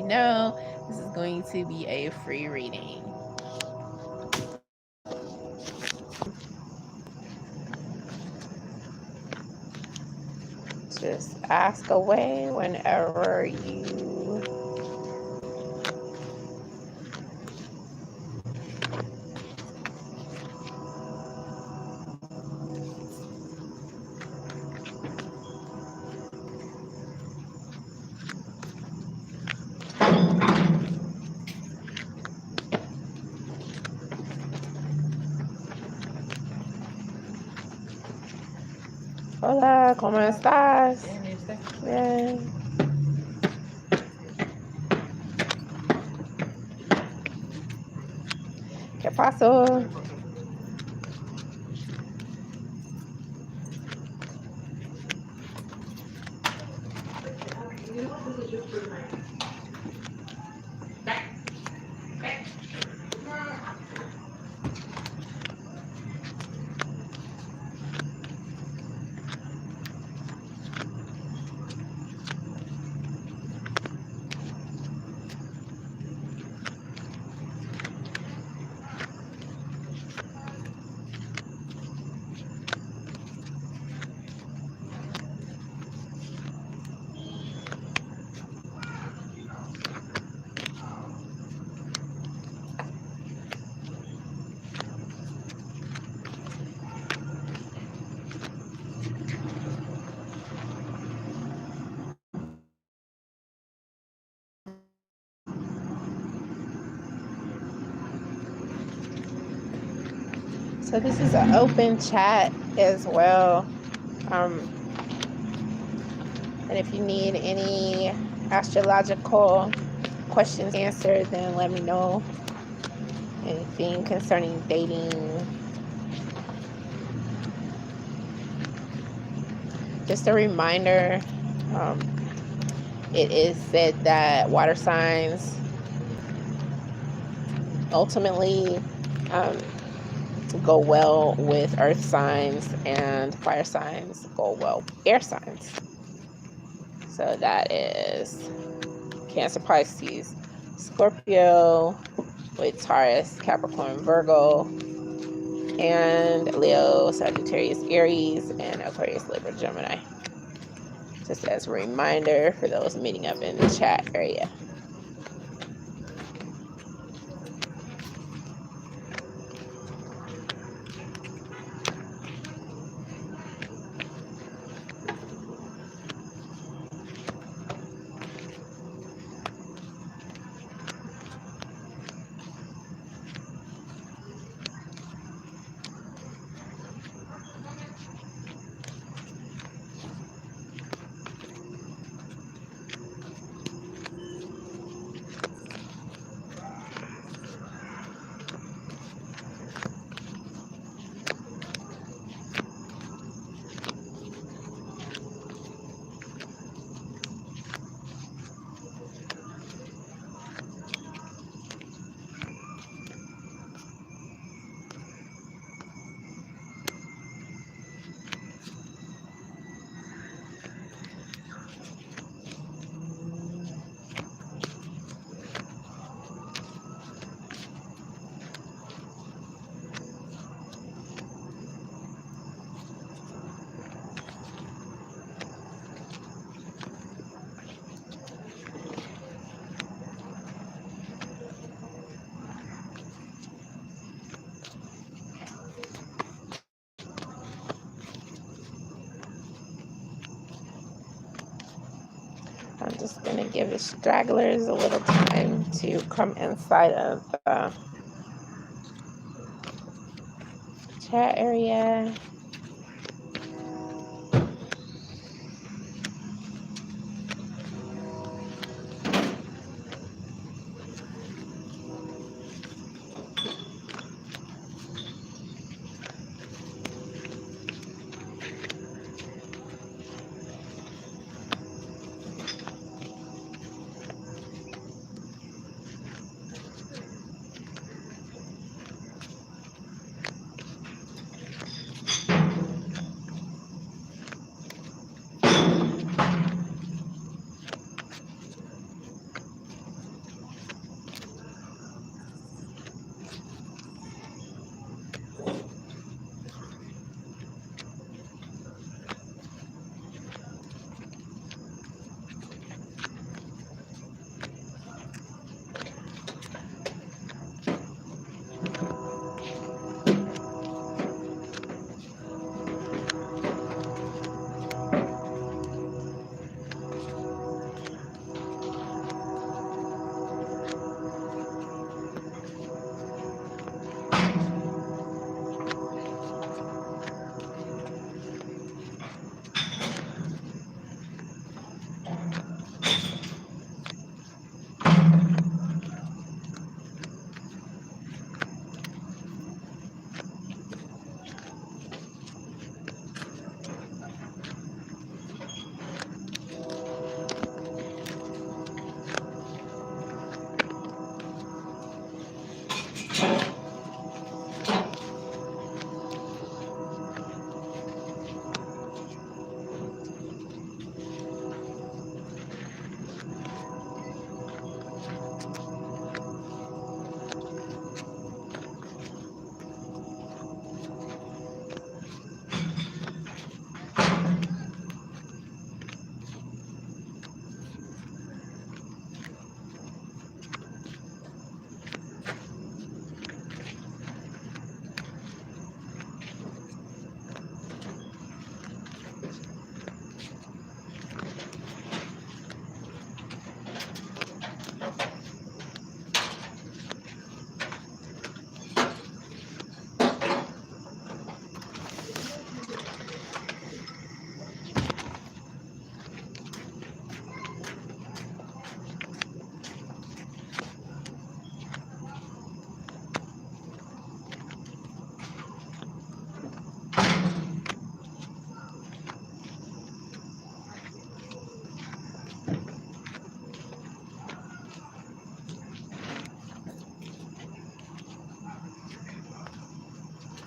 you know, this is going to be a free reading. Just ask away whenever you Hola, ¿cómo estás? Bien. ¿Qué pasó? So this is an open chat as well. And if you need any astrological questions answered, then let me know. Anything concerning dating. Just a reminder, it is said that water signs ultimately go well with earth signs, and fire signs go well with air signs. So that is Cancer, Pisces, Scorpio, with Taurus, Capricorn, Virgo, and Leo, Sagittarius, Aries, and Aquarius, Libra, Gemini. Just as a reminder for those meeting up in the chat area. I'm just going to give the stragglers a little time to come inside of the chat area.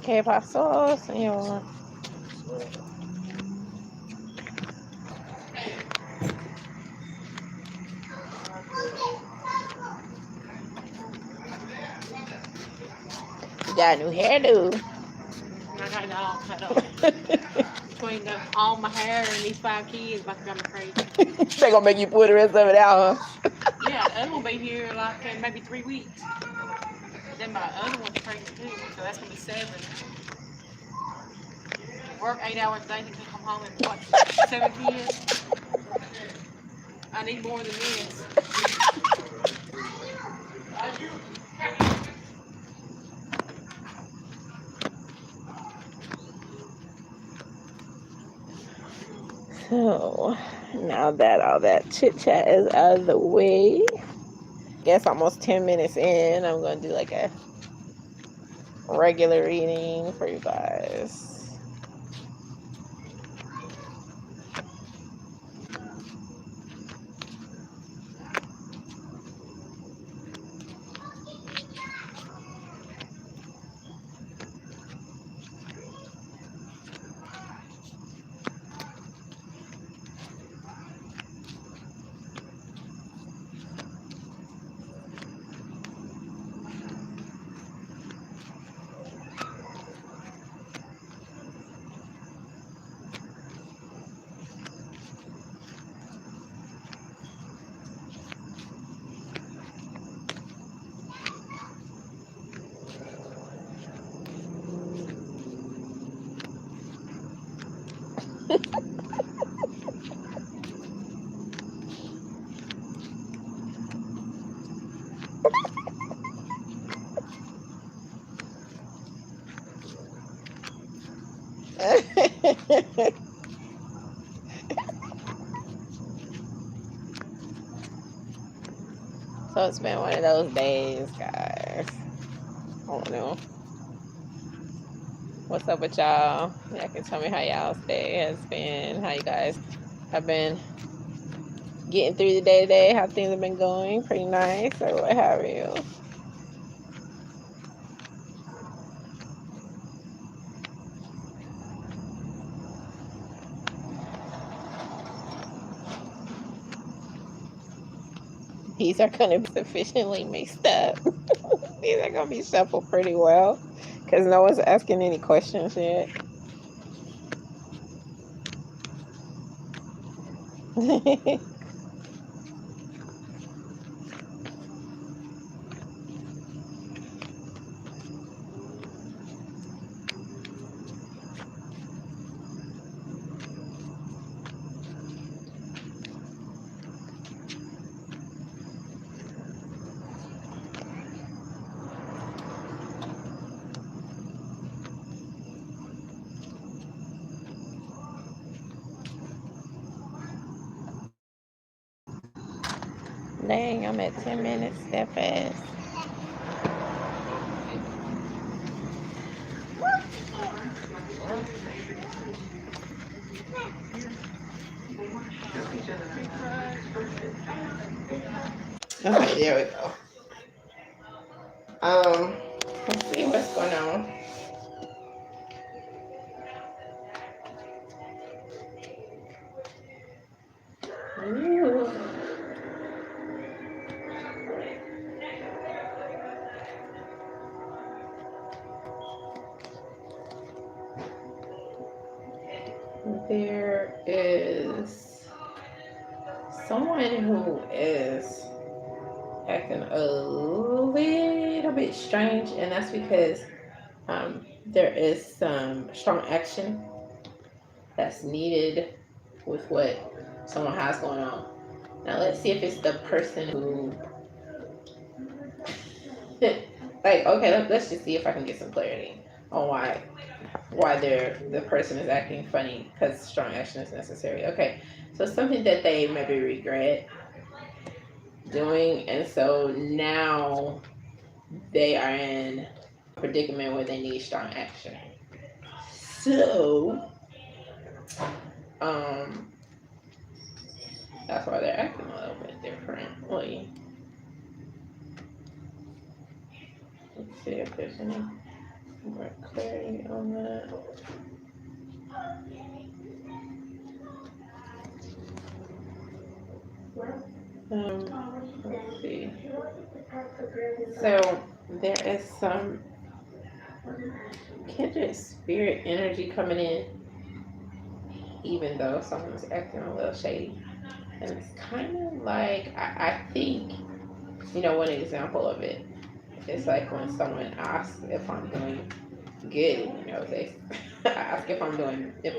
¿Qué pasó, señor? You got a new hairdo. I got it all cut off. Between all my hair and these 5 kids, about to drive me crazy. They gonna make you pull the rest of it out, huh? Yeah, the other one will be here like in maybe 3 weeks. But then my other one's pregnant too, so that's gonna be 7. Work 8 hours a day to come home and watch 7 kids. I need more than this. So now that all that chit chat is out of the way, guess almost 10 minutes in, I'm gonna do like a regular reading for you guys. So it's been one of those days, guys. I don't know. What's up with y'all? Y'all can tell me how y'all's day has been, how you guys have been getting through the day to day, how things have been going. Pretty nice, or what have you. These are going to be sufficiently mixed up. These are going to be shuffled pretty well because no one's asking any questions yet. Dang, I'm at 10 minutes that fast. Okay, there we go. Let's see what's going on. Ooh. There is someone who is acting a little bit strange, and that's because there is some strong action that's needed with what someone has going on. Now let's see if it's the person who like, okay, let's just see if I can get some clarity on why the person is acting funny, because strong action is necessary. Okay, so something that they maybe regret doing, and so now they are in a predicament where they need strong action. So um that's why they're acting a little bit differently. Let's see if there's any more clarity on that. Let's see. So there is some kindred spirit energy coming in, even though someone's acting a little shady. And it's kind of like, I think, one example of it is like when someone asks if I'm doing good, they ask if I'm doing good,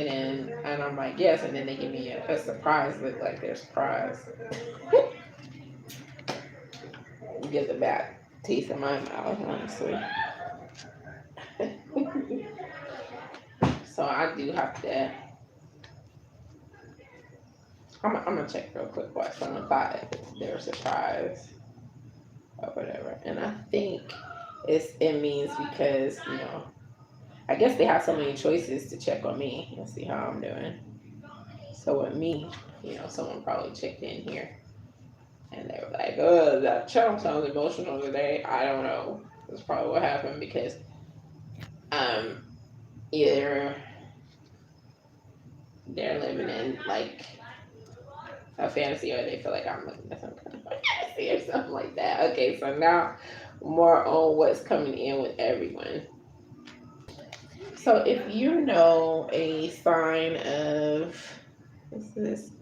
and I'm like, yes, and then they give me a surprise look, like they're surprised. You get the bad taste in my mouth, honestly. So I do have to. I'm gonna check real quick why someone thought they were surprised or whatever, and I think it means because I guess they have so many choices to check on me and see how I'm doing. So with me, someone probably checked in here and they were like, "Oh, that child sounds emotional today." I don't know. That's probably what happened because either they're living in like a fantasy or they feel like I'm living in some kind of fantasy or something like that. Okay, so now more on what's coming in with everyone. So if you know a sign of this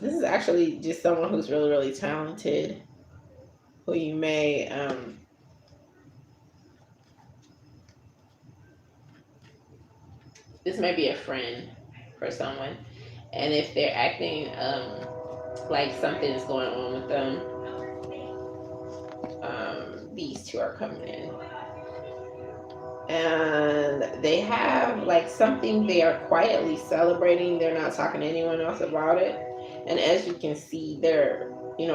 this is actually just someone who's really, really talented, who you may this may be a friend for someone, and if they're acting like something is going on with them, these two are coming in. And they have like something they are quietly celebrating. They're not talking to anyone else about it. And as you can see, they're,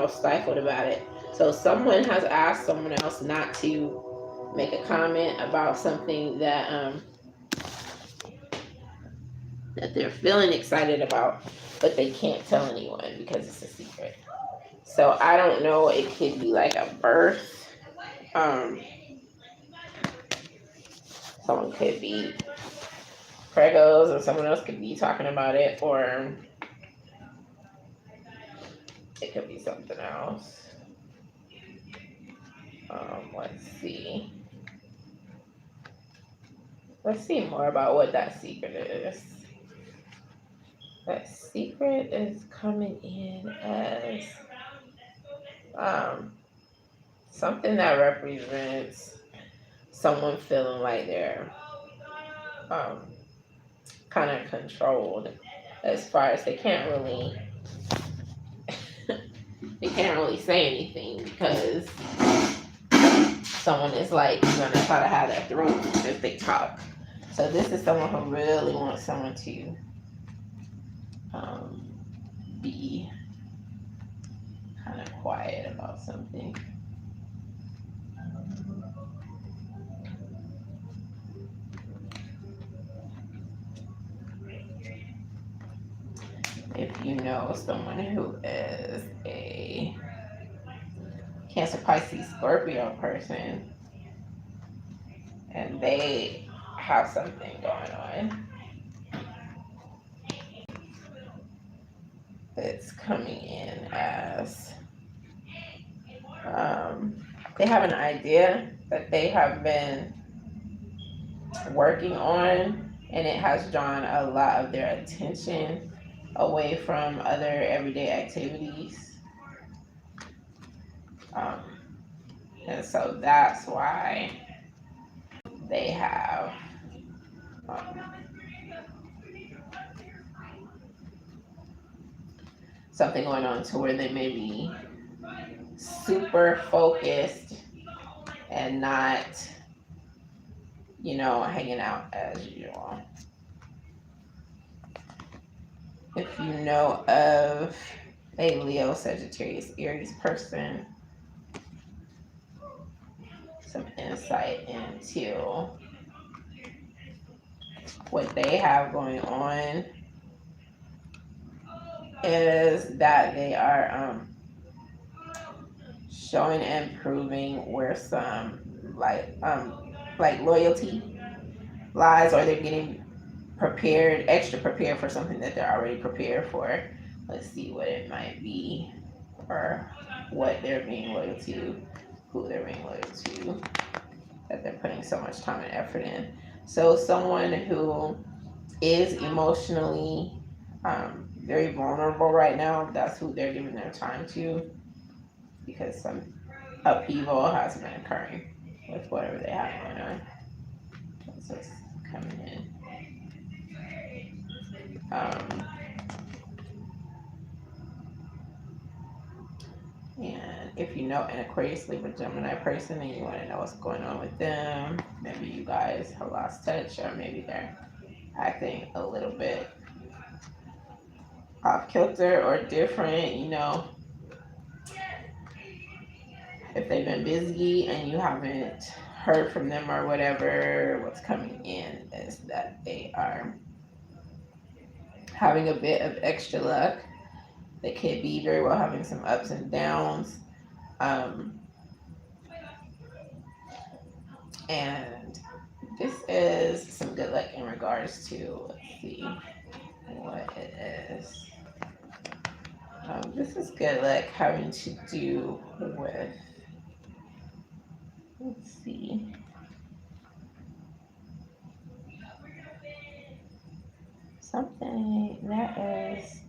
stifled about it. So someone has asked someone else not to make a comment about something that that they're feeling excited about, but they can't tell anyone because it's a secret. So I don't know, it could be like a birth. Someone could be pregos, or someone else could be talking about it, or it could be something else. Let's see. Let's see more about what that secret is. That secret is coming in as something that represents someone feeling like they're kind of controlled, as far as they can't really say anything because someone is like gonna try to have their throat if they talk. So this is someone who really wants someone to be kind of quiet about something. If you know someone who is a Cancer, Pisces, Scorpio person, and they have something going on. It's coming in as they have an idea that they have been working on, and it has drawn a lot of their attention away from other everyday activities. Um, and so that's why they have um, something going on to where they may be super focused and not, hanging out as usual. If you know of a Leo, Sagittarius, Aries person, some insight into what they have going on is that they are showing and proving where some like loyalty lies, or they're getting extra prepared for something that they're already prepared for. Let's see what it might be, or what they're being loyal to, who they're being loyal to, that they're putting so much time and effort in. So someone who is emotionally very vulnerable right now, that's who they're giving their time to, because some upheaval has been occurring with whatever they have going on. That's what's coming in. And if you know an Aquarius, Libra, Gemini person and you want to know what's going on with them, maybe you guys have lost touch, or maybe they're acting a little bit off kilter or different, if they've been busy and you haven't heard from them or whatever, what's coming in is that they are having a bit of extra luck. They could be very well having some ups and downs. And this is some good luck in regards to, let's see what it is. This is good luck having to do with, let's see. Something that is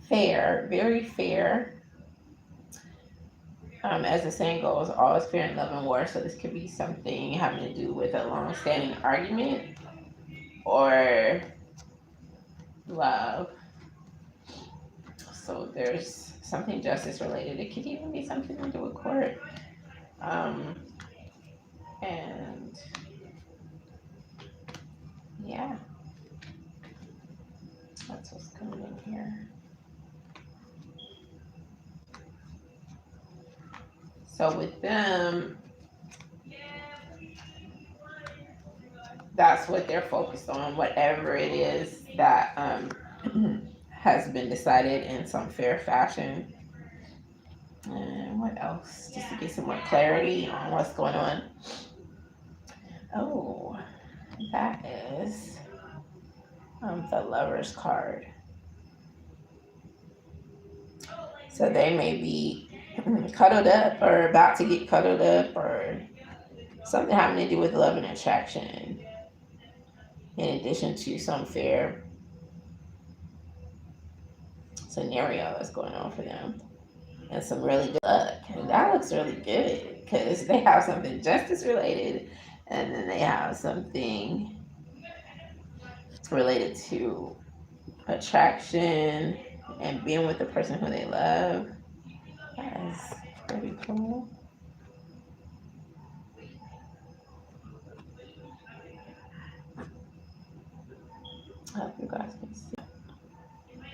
fair, very fair. As the saying goes, all is fair in love and war. So this could be something having to do with a long-standing argument or love. So there's something justice related. It could even be something to do with court. And yeah, that's what's coming in here. So with them, that's what they're focused on, whatever it is that has been decided in some fair fashion. And what else? Just to get some more clarity on what's going on. Oh, that is the Lover's card. So they may be cuddled up or about to get cuddled up, or something having to do with love and attraction, in addition to some fair scenario that's going on for them, and some really good luck. And that looks really good because they have something justice related, and then they have something related to attraction and being with the person who they love. That's pretty cool. I hope you guys can see.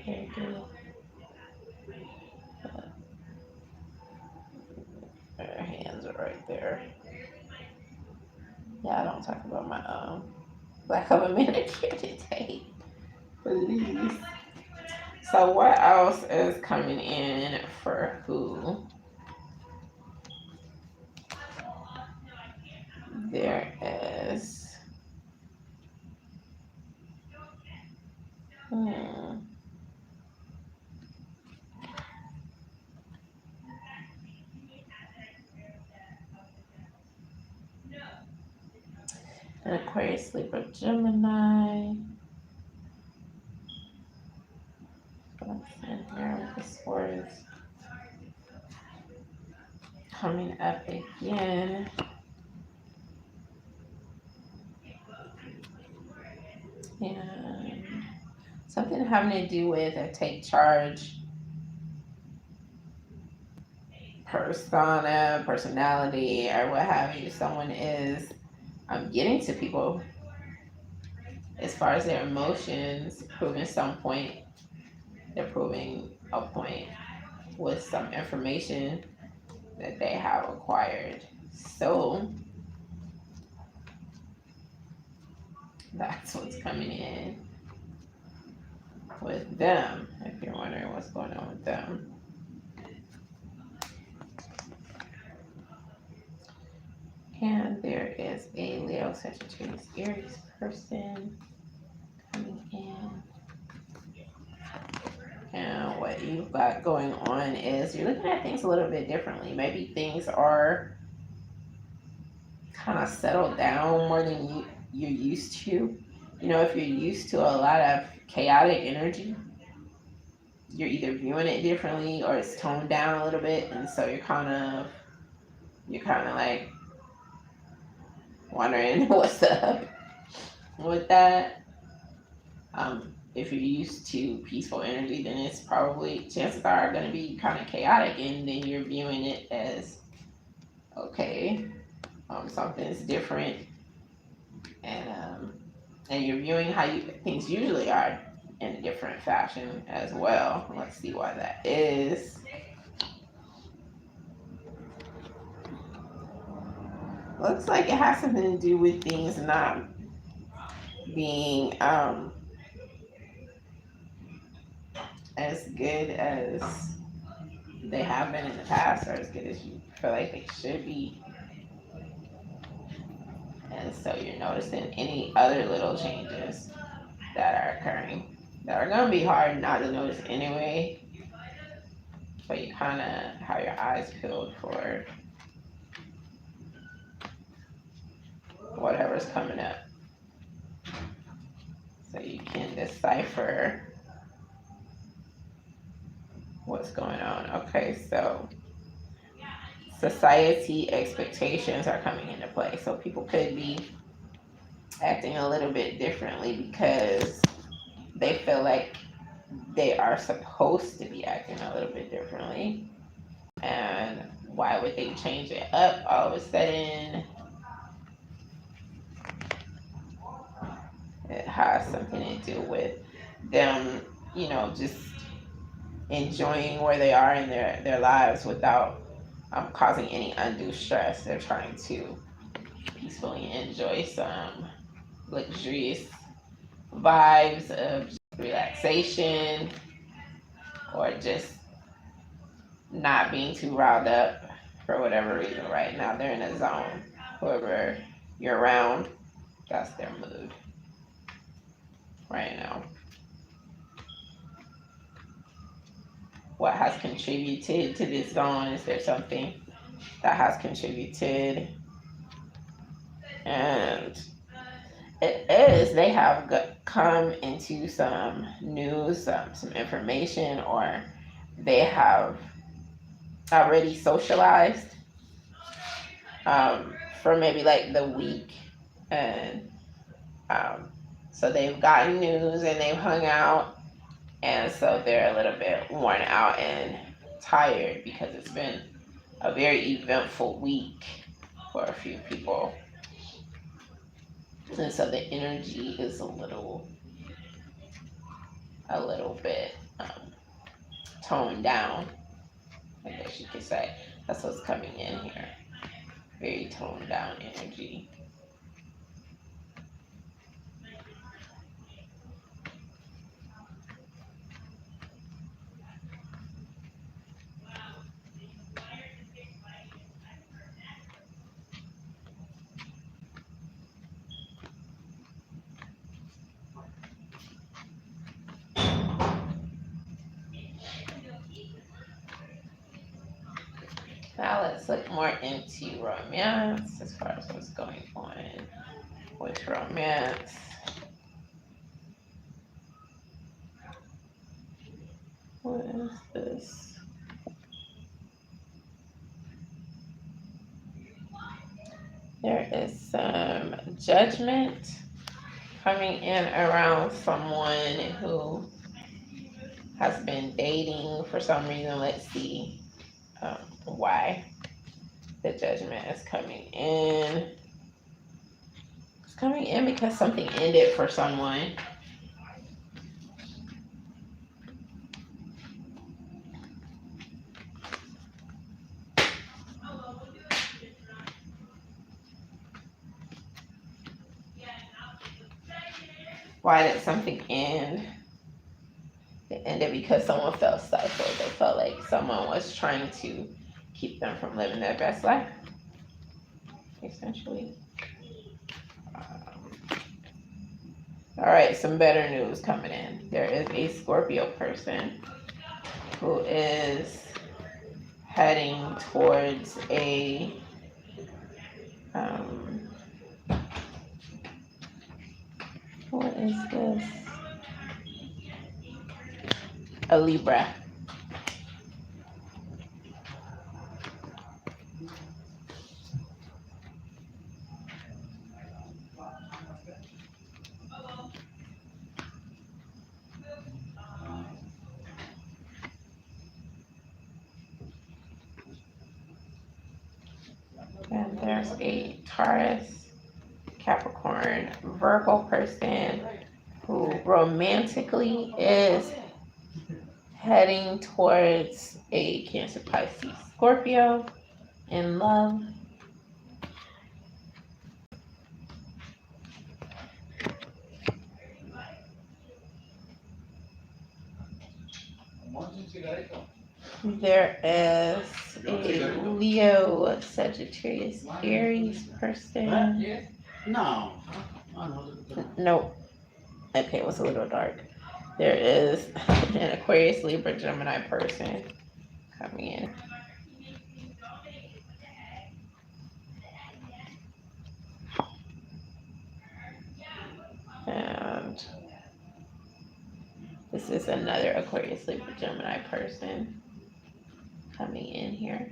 Very good. Her hands are right there. Yeah, I don't talk about my lack of a manicure today. Please. So what else is coming in for who An Aquarius, Libra, Gemini. What's in here with the swords coming up again? And something having to do with a take charge persona, personality, or what have you. Someone is getting to people as far as their emotions, proving some point. They're proving a point with some information that they have acquired. So that's what's coming in with them, if you're wondering what's going on with them. And there is a Leo, Sagittarius, Aries person coming in. And what you've got going on is you're looking at things a little bit differently. Maybe things are kind of settled down more than you're used to. You know, if you're used to a lot of chaotic energy, you're either viewing it differently or it's toned down a little bit, and so you're kind of like wondering what's up with that. If you're used to peaceful energy, then it's probably chances are going to be kind of chaotic, and then you're viewing it as okay, something's different, and you're viewing how things usually are in a different fashion as well. Let's see why that is. Looks like it has something to do with things not being as good as they have been in the past, or as good as you feel like they should be. And so you're noticing any other little changes that are occurring that are going to be hard not to notice anyway, but you kind of have your eyes peeled for whatever's coming up so you can decipher what's going on. Okay, so society expectations are coming into play. So people could be acting a little bit differently because they feel like they are supposed to be acting a little bit differently. And why would they change it up all of a sudden? It has something to do with them, just enjoying where they are in their lives without causing any undue stress. They're trying to peacefully enjoy some luxurious vibes of relaxation or just not being too riled up for whatever reason right now. They're in a zone. Whoever you're around, that's their mood right now. What has contributed to this zone? Is there something that has contributed? And it is, they have come into some news, some information, or they have already socialized for maybe like the week. And so they've gotten news and they've hung out. And so they're a little bit worn out and tired because it's been a very eventful week for a few people. And so the energy is a little bit toned down, I guess you could say. That's what's coming in here. Very toned down energy. Now let's look more into romance as far as what's going on. with romance. What is this? There is some judgment coming in around someone who has been dating for some reason. Let's see why the judgment is coming in. It's coming in because something ended for someone. Why did something end? It ended because someone felt stifled. They felt like someone was trying to keep them from living their best life, essentially. All right, some better news coming in. There is a Scorpio person who is heading towards a what is this? A Libra. And there's a Taurus, Capricorn, Virgo person who romantically is heading towards a Cancer, Pisces, Scorpio in love. There is a Leo, Sagittarius, Aries person. No. Nope. Okay, it was a little dark. There is an Aquarius, Libra, Gemini person coming in. And this is another Aquarius, Libra, Gemini person coming in here.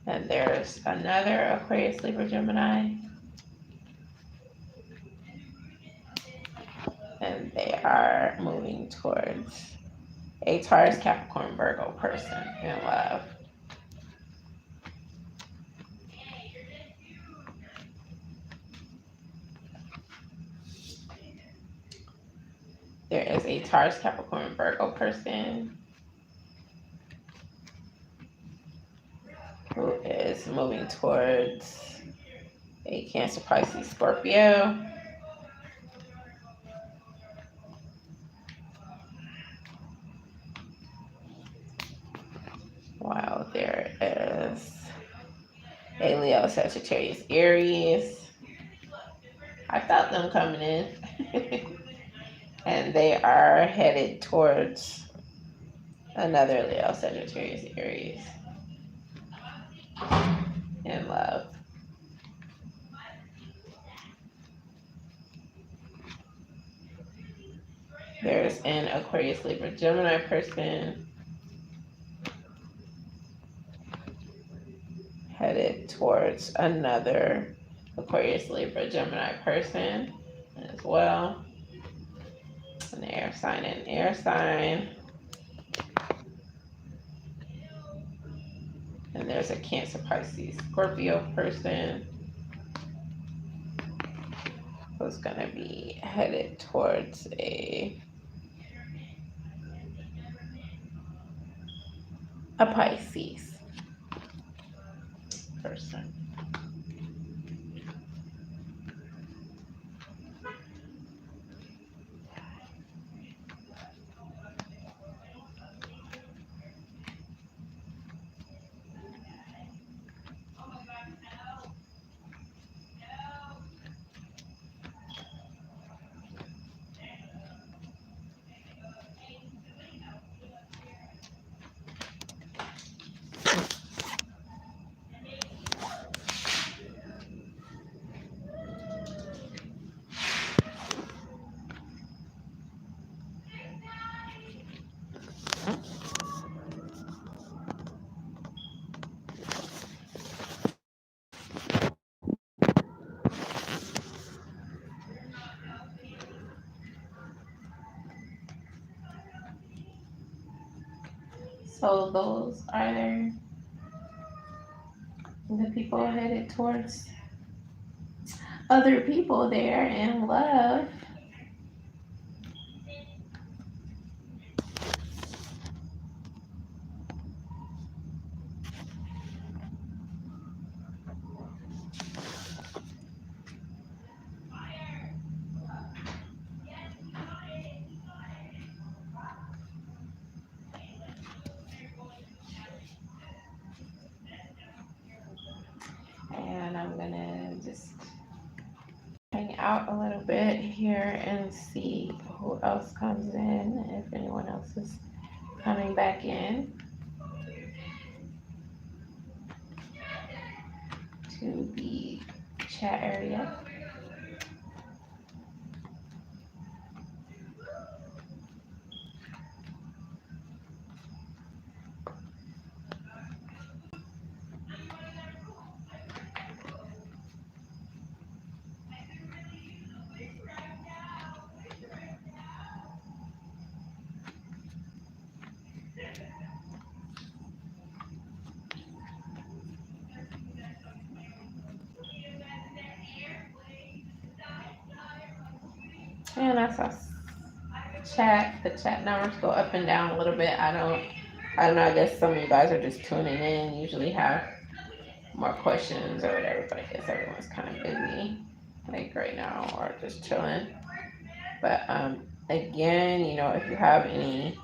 And there's another Aquarius, Libra, Gemini. And they are moving towards a Taurus, Capricorn, Virgo person in love. There is a Taurus, Capricorn, Virgo person who is moving towards a Cancer, Pisces, Scorpio. While there is a Leo, Sagittarius, Aries. I felt them coming in. And they are headed towards another Leo, Sagittarius, Aries in love. There's an Aquarius, Libra, Gemini person headed towards another Aquarius, Libra, Gemini person as well. An air sign and air sign. And there's a Cancer, Pisces, Scorpio person who's going to be headed towards a Pisces person. So those are the people headed towards other people there in love. And I'm gonna just hang out a little bit here and see who else comes in, if anyone else is coming back in to the chat area. And I saw the chat numbers go up and down a little bit. I don't know, I guess some of you guys are just tuning in, usually have more questions or whatever, but I guess everyone's kind of busy like right now or just chilling. But again, if you have any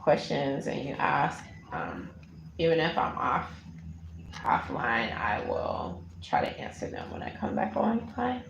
questions and you ask, even if I'm offline, I will try to answer them when I come back online.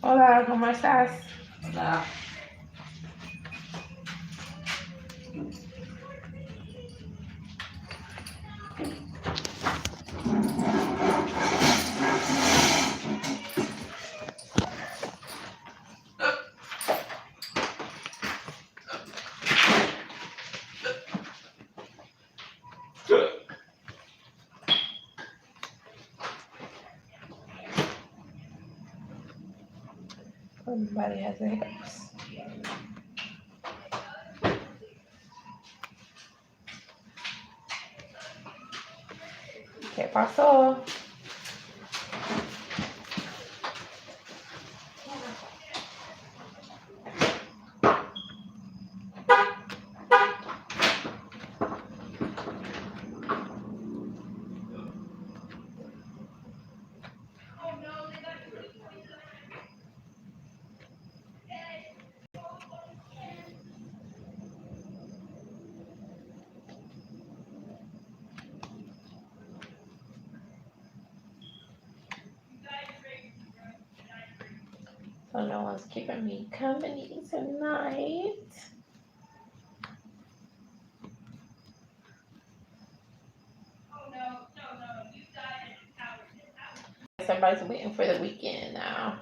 Hola, ¿cómo estás? Nah. Everybody has their hiccups. ¿Qué pasó? So no one's keeping me company tonight. everybody's waiting for the weekend now.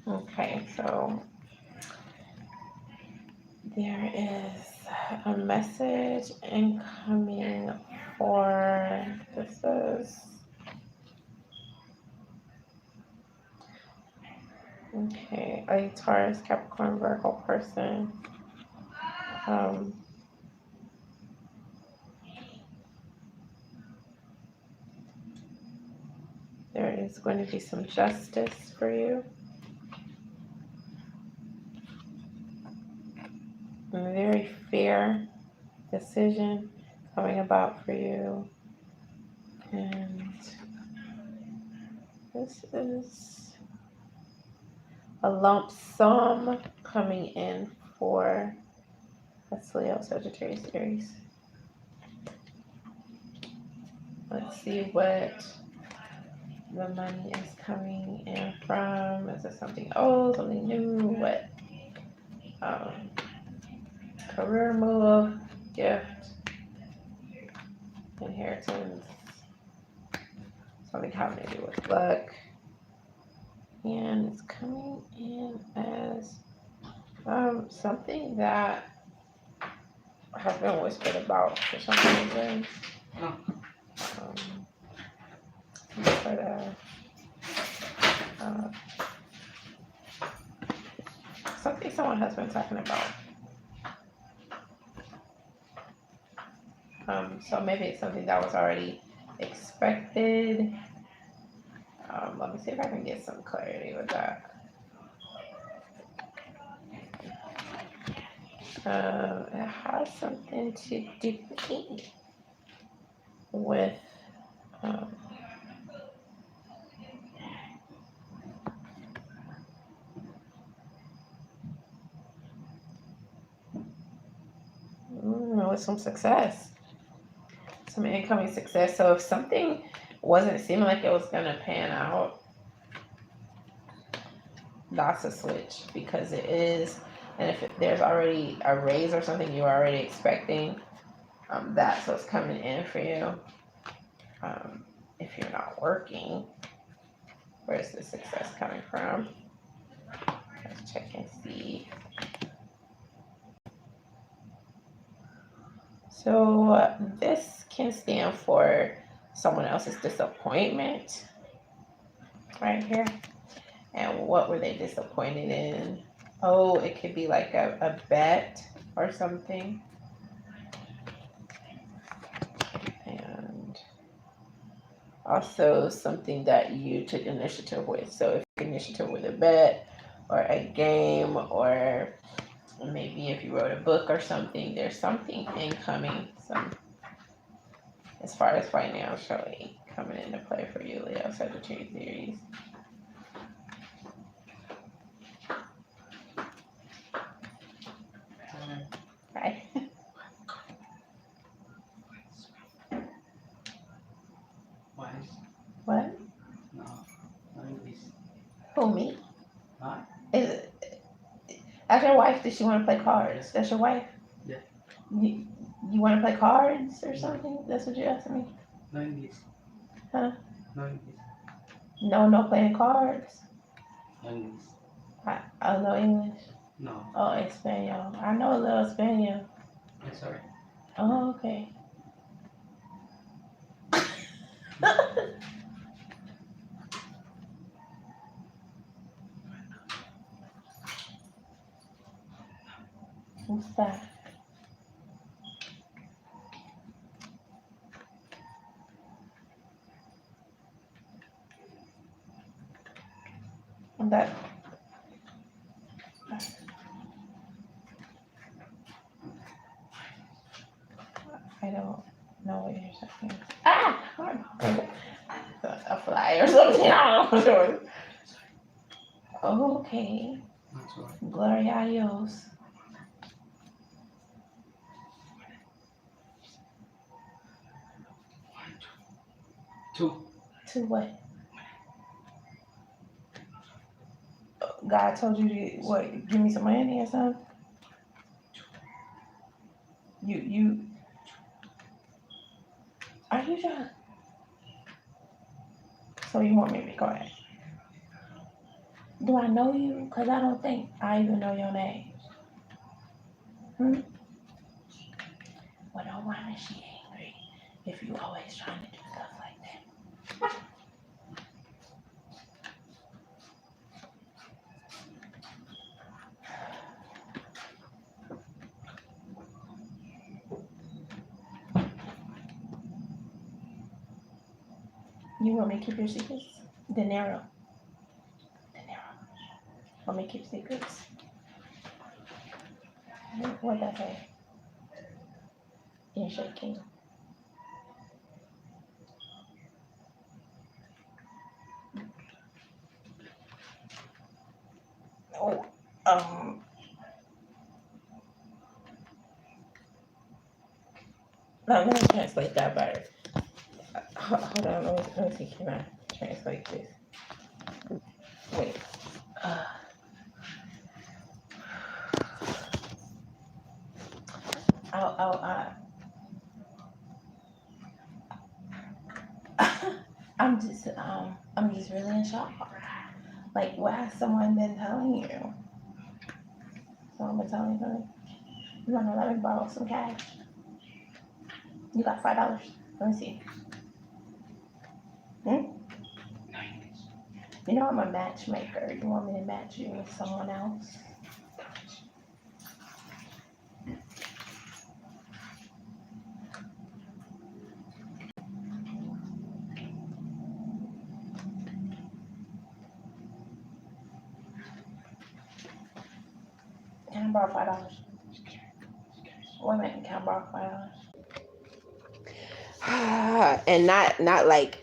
Okay, so there is a message incoming for this is okay, a Taurus, Capricorn, Virgo person. There is going to be some justice for you. A very fair decision coming about for you. And this is a lump sum coming in for that's Leo, Sagittarius, Aries. Let's see what the money is coming in from. Is it something old, something new? What? Career move, gift, inheritance, something having to do with luck. And it's coming in as something that has been whispered about for some reason. Something someone has been talking about. So maybe it's something that was already expected. Let me see if I can get some clarity with that. It has something to do with with some success, some incoming success. So if something wasn't seeming like it was gonna pan out, that's a switch because it is. And if there's already a raise or something you're already expecting, that's what's coming in for you. If you're not working, where's the success coming from? Let's check and see. So this can stand for someone else's disappointment right here. And what were they disappointed in? Oh, it could be like a bet or something. And also something that you took initiative with. So if initiative with a bet or a game, or maybe if you wrote a book or something, there's something incoming, some as far as financially coming into play for you, Leo, Sagittarius, Aries. Right. What? Who, me? That's your wife. Does she want to play cards? That's your wife? Yeah. You want to play cards or something? That's what you're asking me? No English. Huh? No English. No playing cards? No English. I know English. No. Oh, Espanol. I know a little Espanol. I'm sorry. Oh, okay. What's that? That I don't know what you're saying. Ah! A fly or something. I don't know. Okay. That's all right. Gloria a Dios. Two. To what? God told you to what? Give me some money or something? You are you drunk? So you want me to be quiet? Do I know you? Cause I don't think I even know your name. Hmm? Well, don't why is she angry if you always trying to do stuff like that? You want me to keep your secrets? Dinero. Want me to keep secrets? What'd that say? You're shaking. Oh, let me translate that better. Hold on, let me see. Can I translate this? Wait. I I'm just really in shock. Like, why has someone been telling you? Someone been telling you? You wanna let me borrow some cash? You got $5. Let me see. You know I'm a matchmaker. You want me to match you with someone else? Can I borrow $5? Wait a minute, can I borrow $5? And not like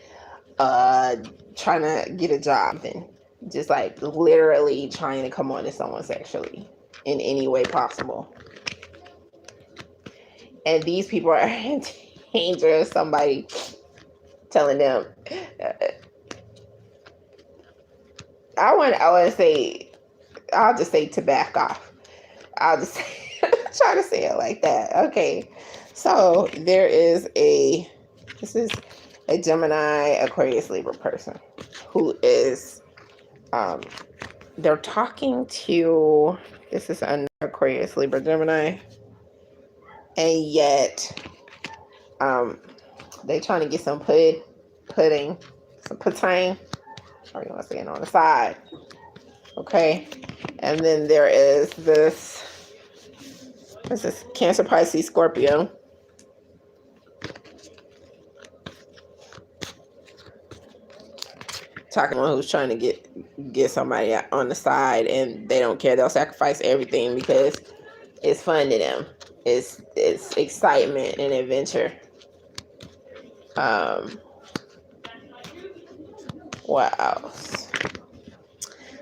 trying to get a job, then just like literally trying to come on to someone sexually in any way possible. And these people are in danger of somebody telling them. I want to say, I'll just say to back off. I'll just try to say it like that. Okay. So this is a Gemini, Aquarius, Libra person who is, they're talking to, this is an Aquarius, Libra, Gemini, and yet, they trying to get some pudding, some poutine, or you want to say it on the side. Okay. And then there is this Cancer, Pisces, Scorpio. Talking about who's trying to get somebody on the side, and they don't care. They'll sacrifice everything because it's fun to them. It's excitement and adventure. What else?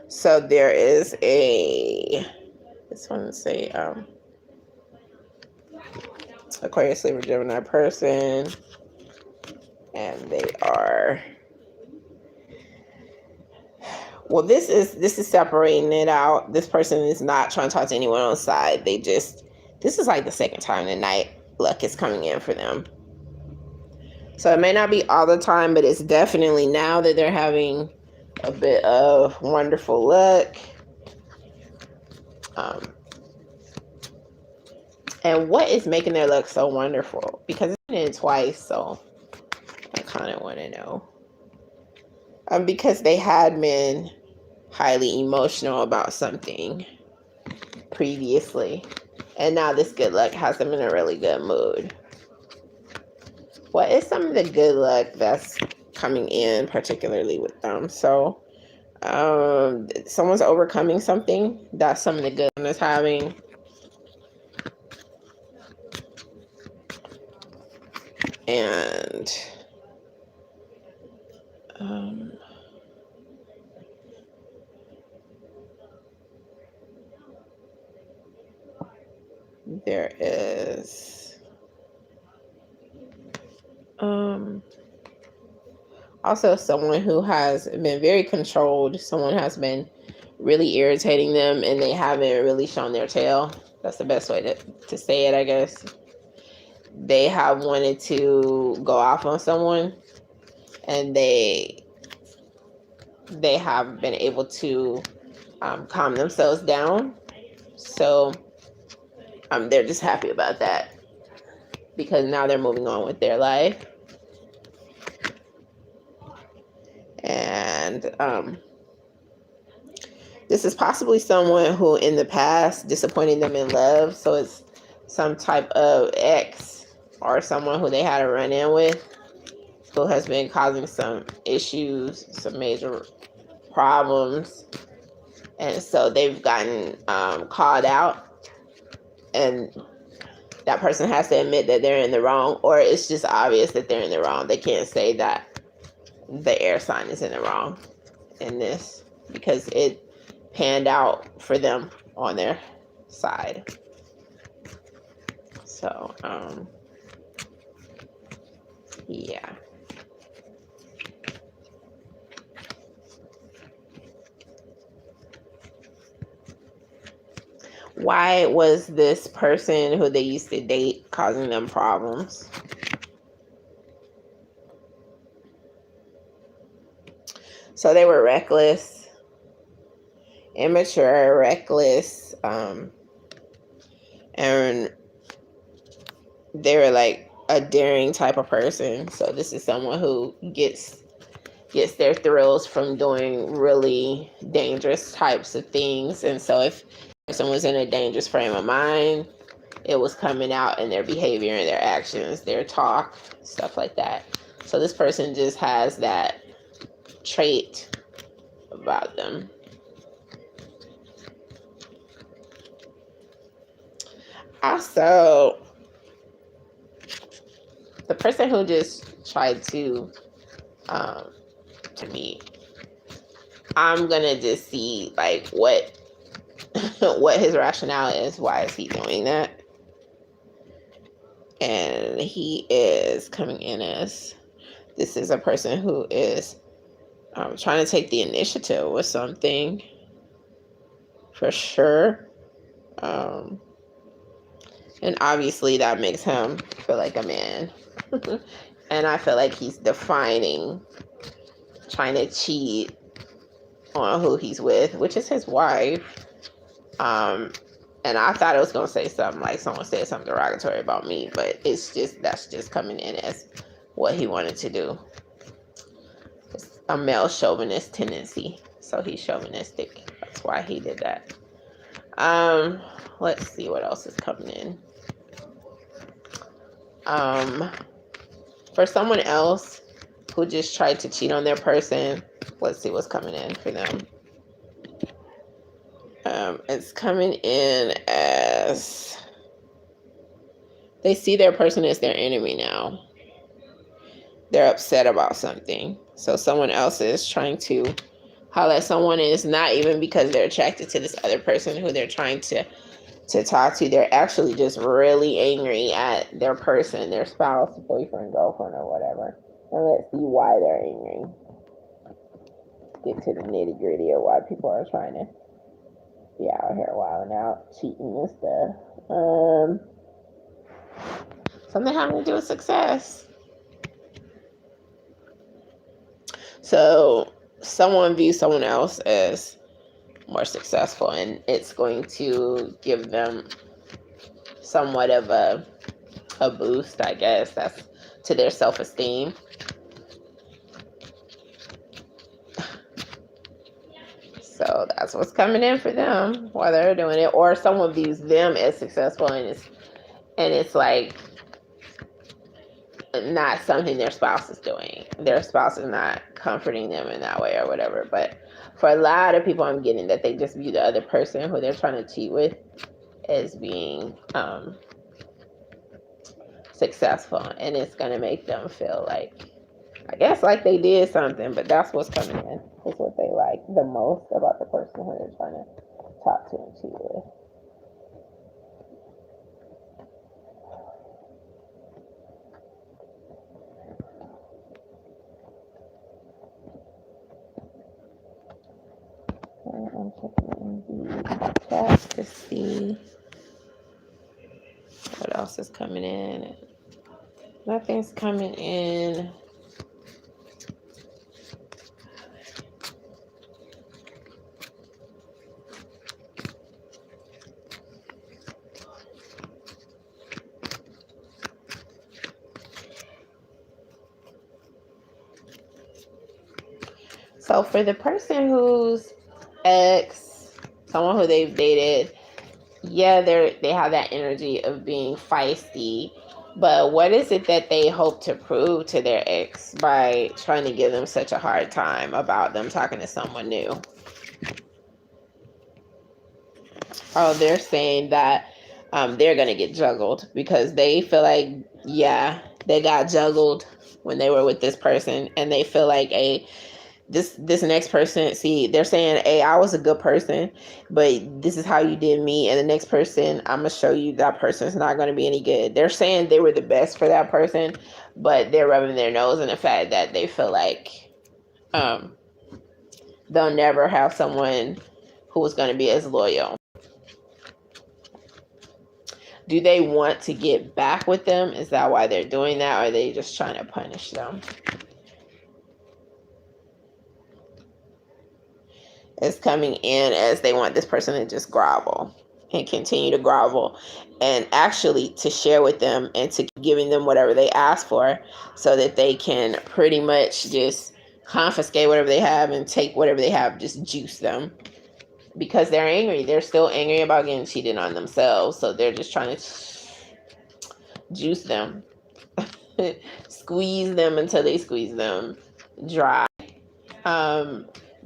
So there is this one say Aquarius, Libra, Gemini person, and they are, well, this is separating it out. This person is not trying to talk to anyone on the side. This is like the second time tonight luck is coming in for them. So it may not be all the time, but it's definitely now that they're having a bit of wonderful luck. And what is making their luck so wonderful? Because it's been in twice, so that kind kind of want to know. Because they had been highly emotional about something previously, and now this good luck has them in a really good mood. What is some of the good luck that's coming in, particularly with them? So, someone's overcoming something. That's some of the good that's having. And there is also someone who has been very controlled. Someone has been really irritating them, and they haven't really shown their tail. That's the best way to say it, I guess. They have wanted to go off on someone, and they have been able to calm themselves down. So they're just happy about that, because now they're moving on with their life. And this is possibly someone who in the past disappointed them in love. So it's some type of ex or someone who they had a run-in with who has been causing some issues, some major problems. And so they've gotten called out, and that person has to admit that they're in the wrong, or it's just obvious that they're in the wrong. They can't say that the air sign is in the wrong in this, because it panned out for them on their side. So, yeah. Why was this person who they used to date causing them problems? So they were reckless, immature, reckless, and they were like a daring type of person. So this is someone who gets their thrills from doing really dangerous types of things. And so if someone was in a dangerous frame of mind, it was coming out in their behavior and their actions, their talk, stuff like that. So this person just has that trait about them. Also, the person who just tried to meet, I'm gonna just see like what his rationale is. Why is he doing that? And he is coming in as, this is a person who is trying to take the initiative with something, for sure. And obviously that makes him feel like a man. And I feel like he's defining trying to cheat on who he's with, which is his wife. And I thought it was going to say something like someone said something derogatory about me, but that's just coming in as what he wanted to do. It's a male chauvinist tendency. So he's chauvinistic. That's why he did that. Let's see what else is coming in. For someone else who just tried to cheat on their person, let's see what's coming in for them. It's coming in as they see their person as their enemy now. They're upset about something. So someone else is trying to holler at someone, and it's not even because they're attracted to this other person who they're trying to talk to. They're actually just really angry at their person, their spouse, boyfriend, girlfriend, or whatever. And let's see why they're angry. Get to the nitty gritty of why people are trying to be out here wilding out, cheating and stuff. Something having to do with success. So someone views someone else as more successful, and it's going to give them somewhat of a boost, I guess. That's to their self-esteem. So that's what's coming in for them while they're doing it, or someone views them as successful, and it's like not something their spouse is doing. Their spouse is not comforting them in that way or whatever. But for a lot of people, I'm getting that they just view the other person who they're trying to cheat with as being successful, and it's gonna make them feel like, I guess, like they did something. But that's what's coming in. It's what they like the most about the person who they're trying to talk to and cheat with. I'm checking in the chat to see what else is coming in. Nothing's coming in. So for the person who's ex, someone who they've dated, yeah, they have that energy of being feisty. But what is it that they hope to prove to their ex by trying to give them such a hard time about them talking to someone new? Oh, they're saying that they're going to get juggled because they feel like, yeah, they got juggled when they were with this person, and they feel like this next person, see, they're saying, hey, I was a good person, but this is how you did me, and the next person, I'm gonna show you that person's not going to be any good. They're saying they were the best for that person, but they're rubbing their nose in the fact that they feel like they'll never have someone who is going to be as loyal. Do they want to get back with them? Is that why they're doing that, or are they just trying to punish them? Is coming in as they want this person to just grovel and continue to grovel, and actually to share with them and to giving them whatever they ask for, so that they can pretty much just confiscate whatever they have and take whatever they have, just juice them, because they're angry. They're still angry about getting cheated on themselves, so they're just trying to juice them, squeeze them until they squeeze them dry.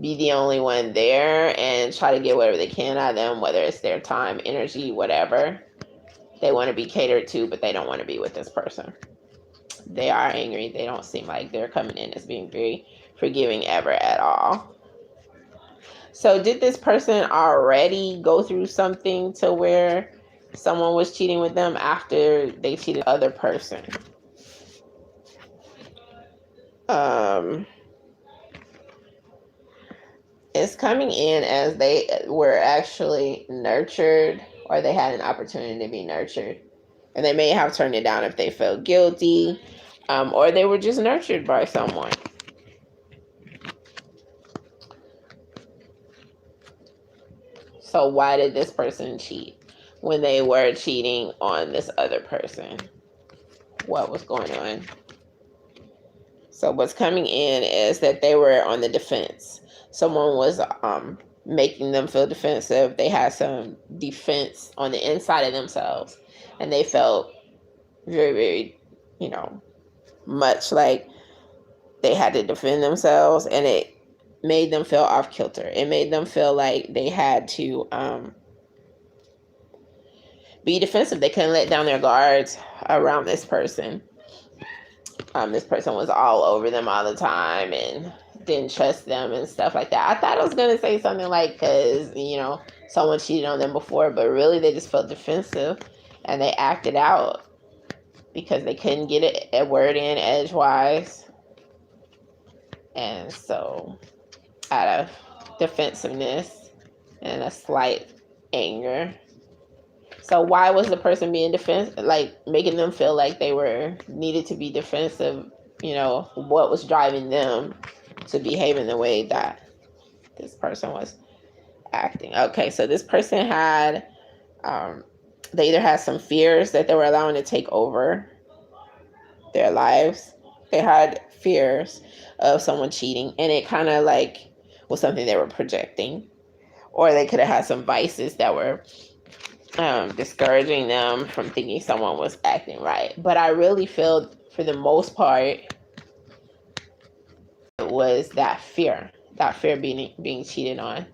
Be the only one there and try to get whatever they can out of them, whether it's their time, energy, whatever. They want to be catered to, but they don't want to be with this person. They are angry. They don't seem like they're coming in as being very forgiving ever at all. So did this person already go through something to where someone was cheating with them after they cheated the other person? It's coming in as they were actually nurtured, or they had an opportunity to be nurtured, and they may have turned it down if they felt guilty, or they were just nurtured by someone. So why did this person cheat when they were cheating on this other person? What was going on? So what's coming in is that they were on the defense. Someone was making them feel defensive. They had some defense on the inside of themselves, and they felt very, very, much like they had to defend themselves, and it made them feel off kilter. It made them feel like they had to be defensive. They couldn't let down their guards around this person. This person was all over them all the time and didn't trust them and stuff like that. I thought I was going to say something like, because, someone cheated on them before, but really they just felt defensive and they acted out because they couldn't get a word in edgewise. And so out of defensiveness and a slight anger. So why was the person being defensive, like making them feel like they were needed to be defensive? What was driving them to behave in the way that this person was acting? Okay, so this person had, they either had some fears that they were allowing to take over their lives. They had fears of someone cheating, and it kind of like was something they were projecting. or they could have had some vices that were discouraging them from thinking someone was acting right. But I really feel, for the most part, it was that fear being cheated on.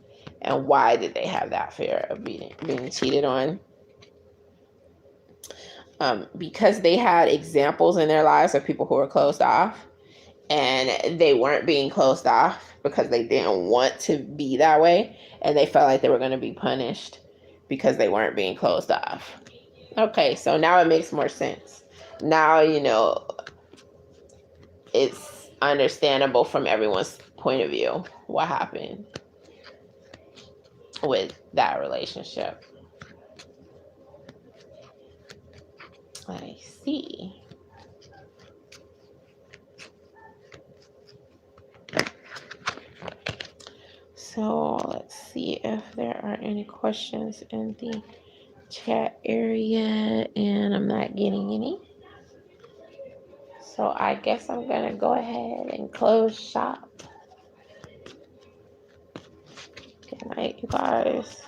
And why did they have that fear of being cheated on? Because they had examples in their lives of people who were closed off, and they weren't being closed off because they didn't want to be that way, and they felt like they were going to be punished because they weren't being closed off. Okay, so now it makes more sense. Now, it's understandable from everyone's point of view what happened with that relationship. I see. So let's see if there are any questions in the chat area, and I'm not getting any. So I guess I'm gonna go ahead and close shop. Good night, you guys.